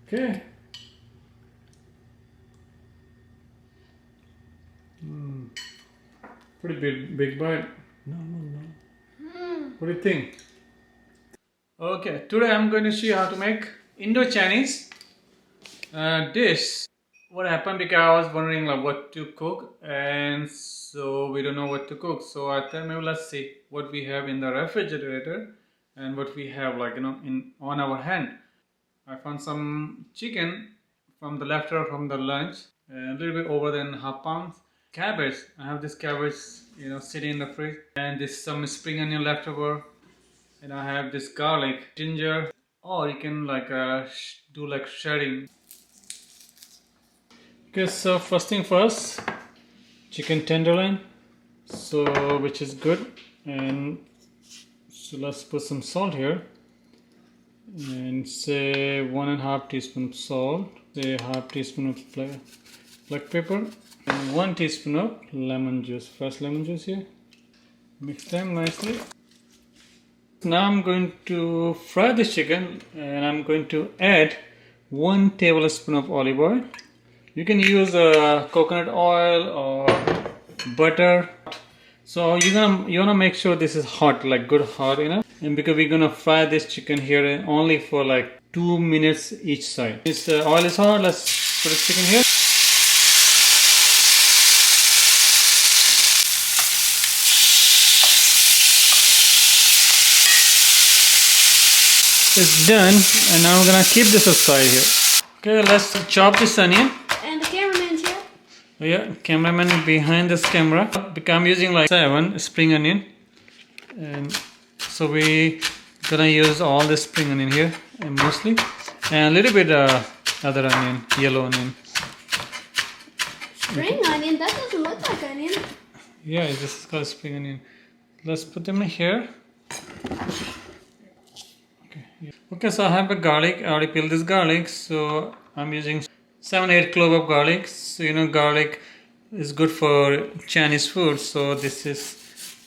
Okay. Pretty big bite. No. What do you think? Okay, today I'm going to show you how to make Indo-Chinese dish. What happened because I was wondering like what to cook, and so we don't know what to cook. So I thought maybe let's see what we have in the refrigerator and what we have like in on our hand. I found some chicken from the leftover from the lunch, a little bit over than half pound. Cabbage. I have this cabbage sitting in the fridge, and this some spring onion leftover. And I have this garlic, ginger, or you can like do like shredding. Okay, so first thing first, chicken tenderloin, so which is good, and so let's put some salt here, and say 1.5 teaspoon salt, say half teaspoon of black pepper, and 1 teaspoon of lemon juice, fresh lemon juice here. Mix them nicely. Now I'm going to fry this chicken, and I'm going to add 1 tablespoon of olive oil. You can use coconut oil or butter. So you wanna make sure this is hot, like good hot enough. And because we're gonna fry this chicken here only for like 2 minutes each side. This oil is hot. Let's put the chicken here. It's done, and now I'm gonna keep this aside here. Okay, let's chop this onion. And the cameraman's here. Oh yeah, cameraman behind this camera. Because I'm using like 7 spring onion, and so we gonna use all this spring onion here, and mostly, and a little bit other onion, yellow onion. Spring onion? That doesn't look like onion. Yeah, this is called spring onion. Let's put them in here. Okay, so I have a garlic. I already peeled this garlic, so I'm using 7-8 cloves of garlic. So garlic is good for Chinese food. So this is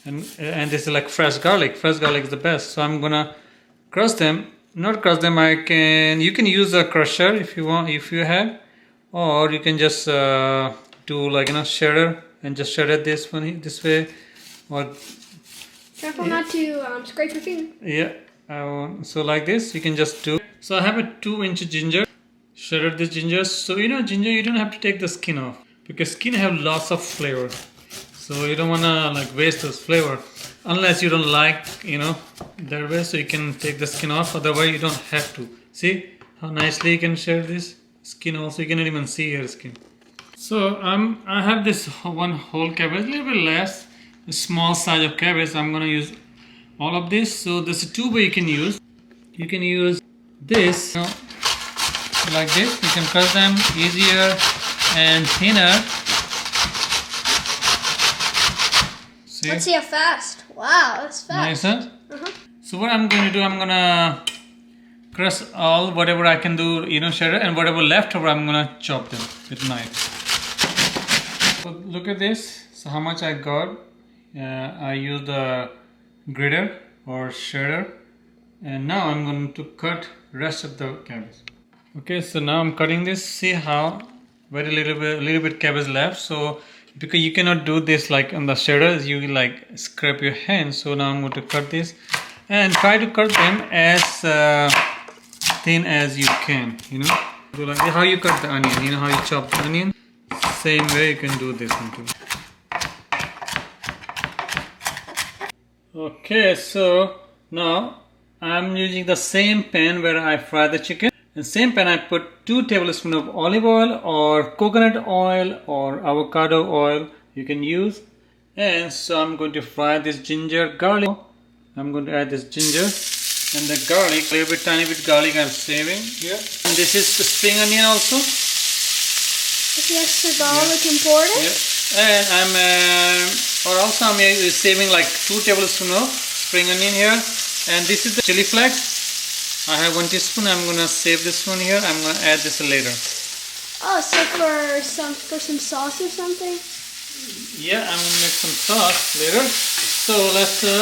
and this is like fresh garlic. Fresh garlic is the best. So I'm gonna crush them. Not crush them. You can use a crusher if you want, if you have, or you can just do like shredder and just shred it this way, or careful not to scrape your finger. Yeah. So like this you can just do. So I have a 2-inch ginger, shredded this ginger. So ginger, you don't have to take the skin off because skin have lots of flavor, so you don't want to like waste those flavor unless you don't like that way. So you can take the skin off, otherwise you don't have to. See how nicely you can shred this skin also. You cannot even see your skin. So I have this one whole cabbage, a little bit less, a small size of cabbage. I'm gonna use all of this. So there's 2 ways you can use. You can use this, like this. You can cut them easier and thinner. See? Let's see how fast. Wow, that's fast. Nice, huh? So what I'm going to do, I'm going to crush all whatever I can do, shredder, and whatever leftover I'm going to chop them with knife. So look at this. So how much I got. I used the grater or shredder, and now I'm going to cut rest of the cabbage. Okay, so now I'm cutting this. See how very little bit cabbage left. So because you cannot do this like on the shredder, you like scrape your hand. So now I'm going to cut this and try to cut them as thin as you can. Do like how you cut the onion. How you chop the onion. Same way you can do this one too. Okay, so now I'm using the same pan where I fry the chicken. In the same pan I put 2 tablespoons of olive oil or coconut oil or avocado oil you can use. And so I'm going to fry this ginger garlic. I'm going to add this ginger and the garlic, a little bit tiny bit garlic I'm saving here. And this is the spring onion also. Yes, the garlic important. Yeah. And I'm saving like 2 tablespoons of spring onion here. And this is the chili flakes. I have 1 teaspoon. I'm gonna save this one here. I'm gonna add this later. Oh, so for some sauce or something? Yeah, I'm gonna make some sauce later. So let's go.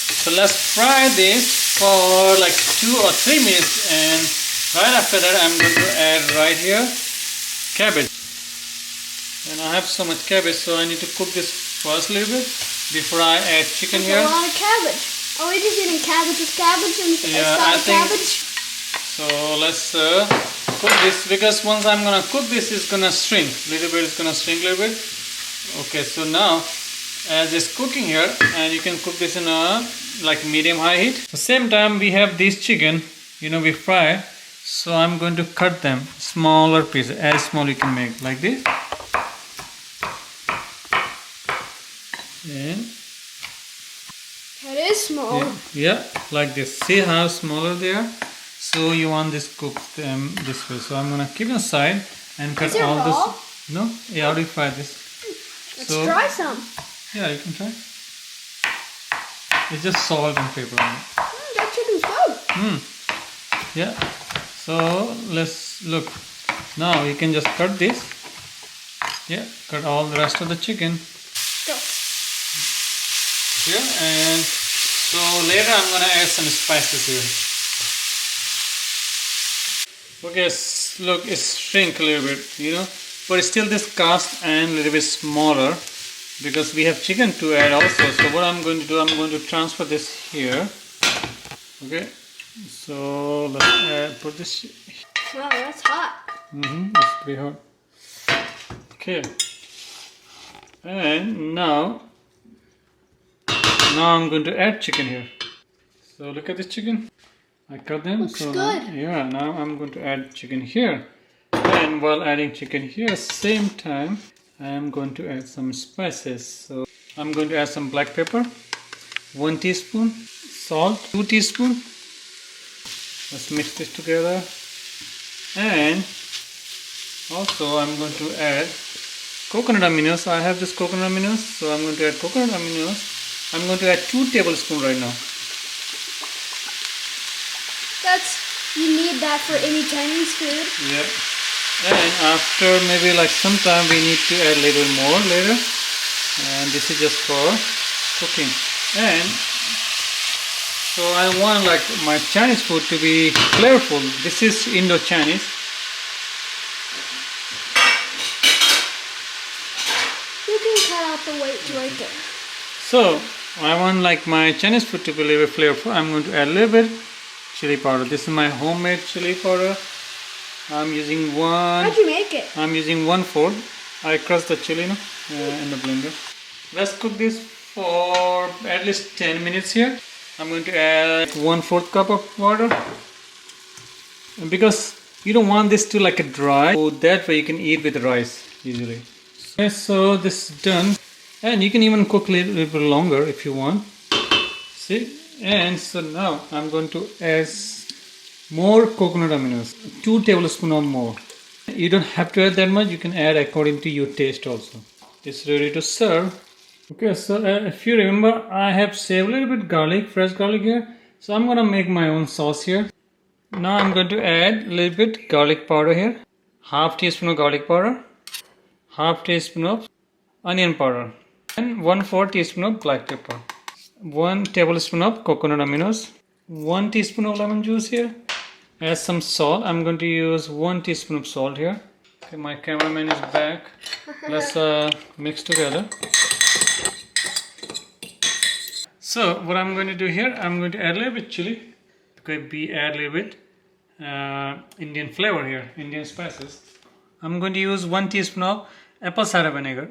So let's fry this for like 2 or 3 minutes, and right after that I'm going to add right here cabbage. And I have so much cabbage, so I need to cook this first a little bit before I add chicken here. That's a lot of cabbage. Are we just eating cabbage with cabbage and cabbage? So let's cook this, because once I'm gonna cook this, it's gonna shrink a little bit. It's gonna shrink a little bit. Okay, so now as it's cooking here, and you can cook this in a like medium high heat. At the same time, we have this chicken, we fry. So I'm going to cut them smaller pieces, as small you can make, like this. And that is small. Yeah, like this. See how smaller they are? So you want this cooked this way. So I'm gonna keep it aside and cut all raw? this. No, yeah, I already fried this. Let's try some. Yeah, you can try. It's just salt and pepper on it. That chicken's good. Yeah. So let's look. Now you can just cut this. Yeah, cut all the rest of the chicken. Go. Here, and so later I'm gonna add some spices here. Okay, look, it's shrink a little bit, but it's still this cast and a little bit smaller, because we have chicken to add also. So what I'm going to do, I'm going to transfer this here. Okay, so let's put this. Wow, that's hot. It's pretty hot. Okay, and now I'm going to add chicken here. So look at this chicken. I cut them. Looks good. Yeah, now I'm going to add chicken here. And while adding chicken here, same time I am going to add some spices. So I'm going to add some black pepper, 1 teaspoon, salt, 2 teaspoons. Let's mix this together. And also I'm going to add coconut aminos. I have this coconut aminos, so I'm going to add coconut aminos. I'm going to add 2 tablespoons right now. You need that for any Chinese food. Yeah. And after maybe like sometime we need to add a little more later. And this is just for cooking. And so I want like my Chinese food to be flavorful. This is Indo-Chinese. You can cut out the weight right there. So I want like my Chinese food to be a little bit flavorful. I'm going to add a little bit chili powder. This is my homemade chili powder. I'm using How'd you make it? I'm using 1/4. I crushed the chili in the blender. Let's cook this for at least 10 minutes here. I'm going to add 1/4 cup of water, because you don't want this to like a dry, so that way you can eat with rice easily. Okay, so this is done, and you can even cook a little bit longer if you want. See, and so now I'm going to add more coconut aminos, 2 tablespoons or more. You don't have to add that much, you can add according to your taste also. It's ready to serve. Okay, so if you remember, I have saved a little bit garlic, fresh garlic here. So I'm gonna make my own sauce here. Now I'm going to add a little bit garlic powder here. 1/2 teaspoon of garlic powder, 1/2 teaspoon of onion powder, and 1/4 teaspoon of black pepper. 1 tablespoon of coconut aminos, 1 teaspoon of lemon juice here. Add some salt. I'm going to use 1 teaspoon of salt here. Okay, my cameraman is back. Let's mix together. So what I'm going to do here, I'm going to add a little bit chili. Okay, add a little bit Indian flavor here, Indian spices. I'm going to use 1 teaspoon of apple cider vinegar.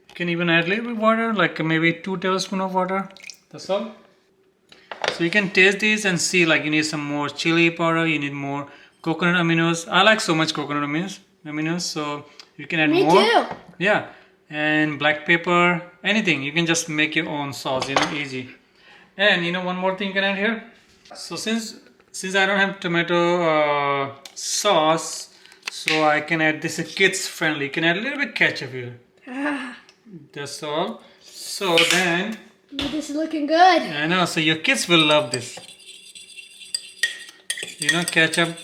You can even add a little bit water, like maybe 2 tablespoons of water. That's all. So you can taste these and see, like you need some more chili powder, you need more coconut aminos. I like so much coconut aminos, so you can add more. Me too. Yeah, and black pepper, anything. You can just make your own sauce, easy. And one more thing you can add here. So since I don't have tomato sauce, so I can add this kids friendly. You can add a little bit ketchup here. That's all. So then. This is looking good. I know, so your kids will love this. Ketchup,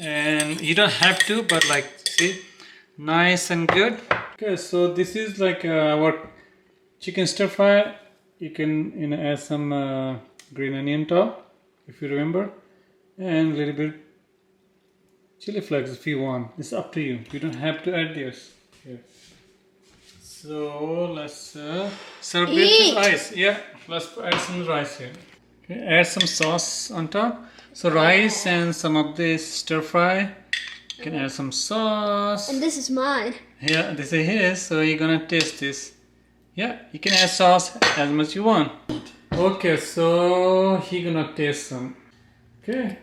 and you don't have to, but like, see, nice and good. Okay, so this is like our chicken stir fry. you can add some green onion top, if you remember, and a little bit chili flakes if you want. It's up to you. You don't have to add this here. So let's serve with rice. Yeah, let's add some rice here. Okay, add some sauce on top. So rice and some of this stir fry. You can add some sauce. And this is mine. Yeah, this is his. So you're gonna taste this. Yeah, you can add sauce as much you want. Okay, so he gonna taste some. Okay.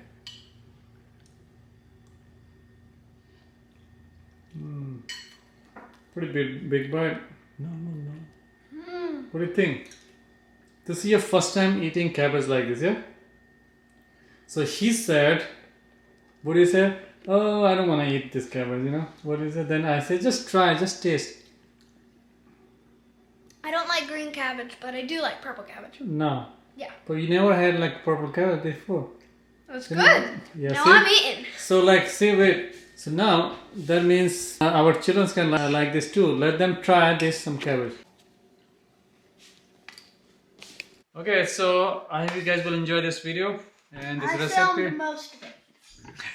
Pretty big bite. No. What do you think? This is your first time eating cabbage like this, yeah? So he said, what do you say? Oh, I don't want to eat this cabbage, you know? What is it? Then I said, just try, just taste. I don't like green cabbage, but I do like purple cabbage. No. Yeah. But you never had like purple cabbage before. That's good. Yeah, now see? I'm eating. So wait. So now that means our children can like this too. Let them try some cabbage. Okay, so I hope you guys will enjoy this video and this recipe. I filmed most of it.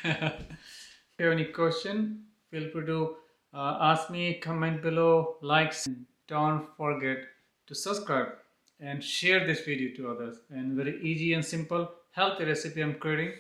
If you have any question, feel free to ask me, comment below, likes. Don't forget to subscribe and share this video to others. And very easy and simple healthy recipe I'm creating.